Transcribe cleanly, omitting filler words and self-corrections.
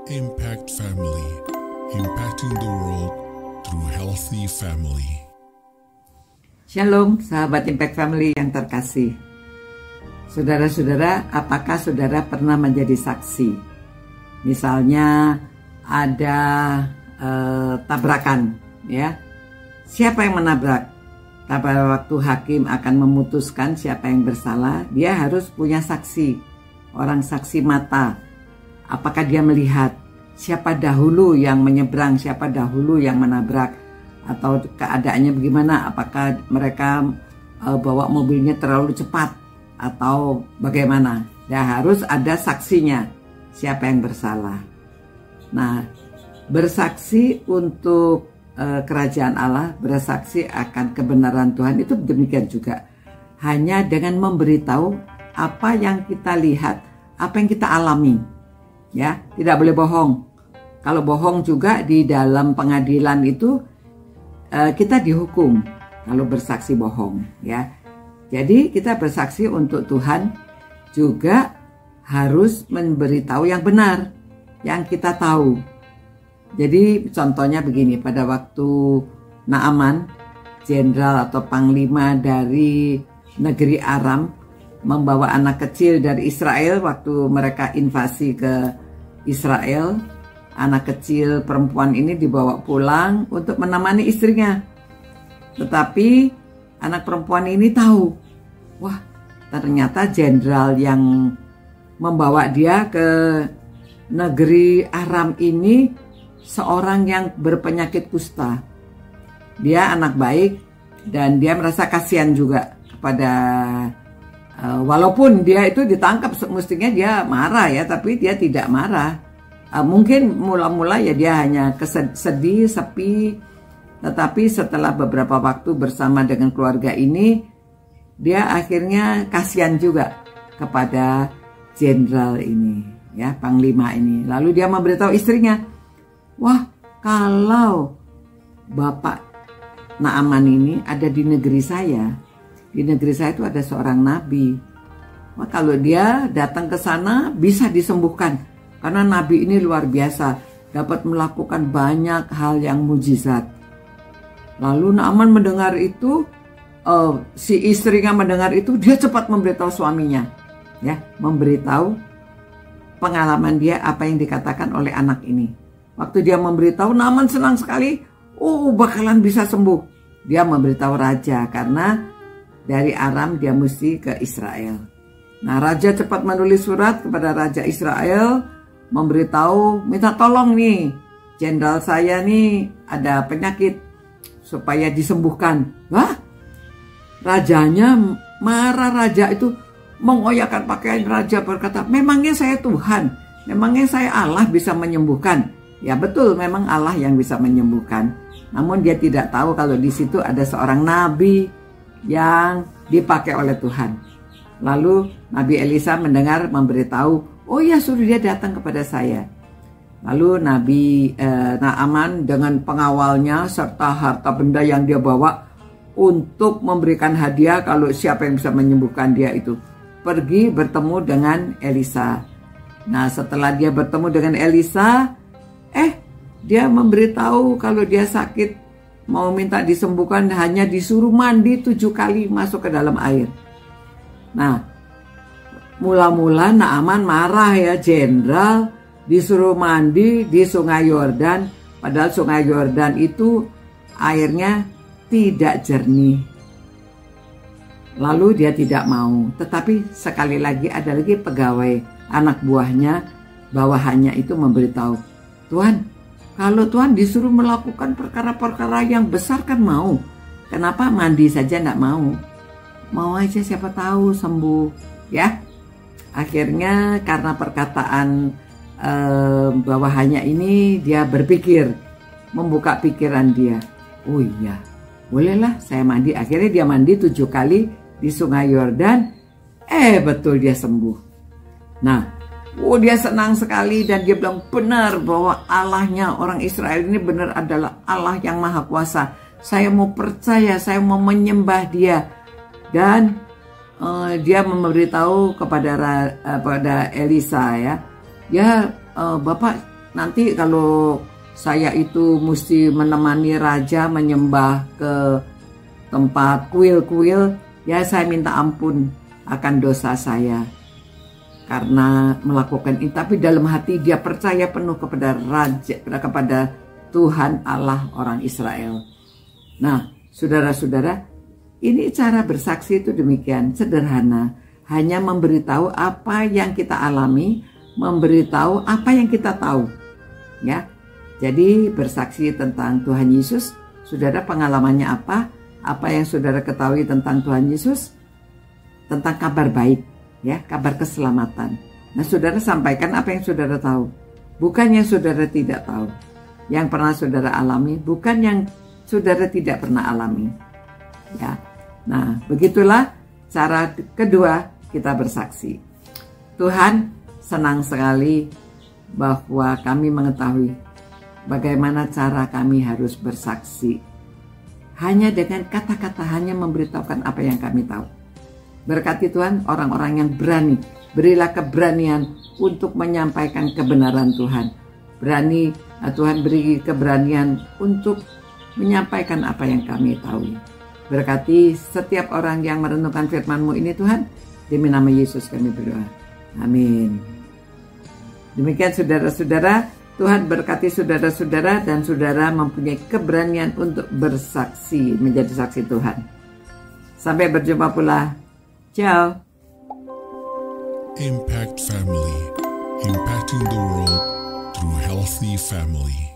Impact Family, impacting the world through healthy family. Shalom, sahabat Impact Family yang terkasih. Saudara-saudara, apakah saudara pernah menjadi saksi? Misalnya ada tabrakan, ya. Siapa yang menabrak? Pada waktu hakim akan memutuskan siapa yang bersalah, dia harus punya saksi, orang saksi mata. Apakah dia melihat siapa dahulu yang menyeberang, siapa dahulu yang menabrak, atau keadaannya bagaimana? Apakah mereka bawa mobilnya terlalu cepat atau bagaimana? Ya harus ada saksinya, siapa yang bersalah. Nah, bersaksi untuk kerajaan Allah, bersaksi akan kebenaran Tuhan itu demikian juga. Hanya dengan memberitahu apa yang kita lihat, apa yang kita alami. Ya, tidak boleh bohong. Kalau bohong juga di dalam pengadilan itu kita dihukum kalau bersaksi bohong, ya. Jadi kita bersaksi untuk Tuhan juga harus memberitahu yang benar, yang kita tahu. Jadi contohnya begini, pada waktu Naaman, jenderal atau panglima dari negeri Aram, membawa anak kecil dari Israel waktu mereka invasi ke Israel. Anak kecil perempuan ini dibawa pulang untuk menemani istrinya. Tetapi anak perempuan ini tahu, wah ternyata jenderal yang membawa dia ke negeri Aram ini seorang yang berpenyakit kusta. Dia anak baik dan dia merasa kasihan juga kepada walaupun dia itu ditangkap, mestinya dia marah ya, tapi dia tidak marah. Mungkin mula-mula ya dia hanya sedih, sepi, tetapi setelah beberapa waktu bersama dengan keluarga ini, dia akhirnya kasihan juga kepada jenderal ini, ya, panglima ini. Lalu dia memberitahu istrinya, wah kalau Bapak Naaman ini ada di negeri saya itu ada seorang nabi. Wah, kalau dia datang ke sana bisa disembuhkan. Karena nabi ini luar biasa, dapat melakukan banyak hal yang mujizat. Lalu Naaman mendengar itu, si istrinya mendengar itu, dia cepat memberitahu suaminya, ya, memberitahu pengalaman dia apa yang dikatakan oleh anak ini. Waktu dia memberitahu, Naaman senang sekali, bakalan bisa sembuh. Dia memberitahu raja karena dari Aram dia mesti ke Israel. Nah, raja cepat menulis surat kepada raja Israel, memberitahu, minta tolong nih, jenderal saya nih ada penyakit supaya disembuhkan. Wah, rajanya marah. Raja itu mengoyakkan pakaian, raja berkata, memangnya saya Tuhan, memangnya saya Allah bisa menyembuhkan? Ya betul, memang Allah yang bisa menyembuhkan. Namun dia tidak tahu kalau di situ ada seorang nabi yang dipakai oleh Tuhan. Lalu Nabi Elisa mendengar, memberitahu, oh ya suruh dia datang kepada saya. Lalu Nabi Naaman dengan pengawalnya serta harta benda yang dia bawa untuk memberikan hadiah kalau siapa yang bisa menyembuhkan dia itu, pergi bertemu dengan Elisa. Nah, setelah dia bertemu dengan Elisa, dia memberitahu kalau dia sakit, mau minta disembuhkan, hanya disuruh mandi 7 kali masuk ke dalam air. Nah, mula-mula Naaman marah ya, jenderal disuruh mandi di sungai Yordan, padahal sungai Yordan itu airnya tidak jernih. Lalu dia tidak mau, tetapi sekali lagi ada lagi pegawai anak buahnya, bawahannya itu memberitahu, Tuhan, kalau Tuhan disuruh melakukan perkara-perkara yang besar kan mau. Kenapa mandi saja enggak mau? Mau aja siapa tahu sembuh, ya. Akhirnya karena perkataan bawahannya ini, dia berpikir, membuka pikiran dia. Oh iya, bolehlah saya mandi. Akhirnya dia mandi 7 kali di sungai Yordan. Betul dia sembuh. Nah, dia senang sekali dan dia bilang benar bahwa Allahnya orang Israel ini benar adalah Allah yang Maha Kuasa. Saya mau percaya, saya mau menyembah dia. Dan dia memberitahu kepada Elisa, ya, Bapak nanti kalau saya itu mesti menemani raja menyembah ke tempat kuil-kuil, ya saya minta ampun akan dosa saya karena melakukan ini. Tapi dalam hati dia percaya penuh kepada raja, kepada Tuhan Allah orang Israel. Nah, saudara-saudara, ini cara bersaksi itu demikian sederhana, hanya memberitahu apa yang kita alami, memberitahu apa yang kita tahu, ya. Jadi bersaksi tentang Tuhan Yesus, saudara pengalamannya apa? Apa yang saudara ketahui tentang Tuhan Yesus? Tentang kabar baik, ya, kabar keselamatan. Nah, saudara sampaikan apa yang saudara tahu, bukan yang saudara tidak tahu. Yang pernah saudara alami, bukan yang saudara tidak pernah alami, ya. Nah, begitulah cara kedua kita bersaksi. Tuhan senang sekali bahwa kami mengetahui bagaimana cara kami harus bersaksi. Hanya dengan kata-kata, hanya memberitahukan apa yang kami tahu. Berkati Tuhan orang-orang yang berani. Berilah keberanian untuk menyampaikan kebenaran Tuhan. Berani, Tuhan beri keberanian untuk menyampaikan apa yang kami tahu. Berkati setiap orang yang merenungkan firman-Mu ini Tuhan. Demi nama Yesus kami berdoa. Amin. Demikian saudara-saudara, Tuhan berkati saudara-saudara dan saudara mempunyai keberanian untuk bersaksi, menjadi saksi Tuhan. Sampai berjumpa pula. Ciao. Impact Family, impacting the world through healthy family.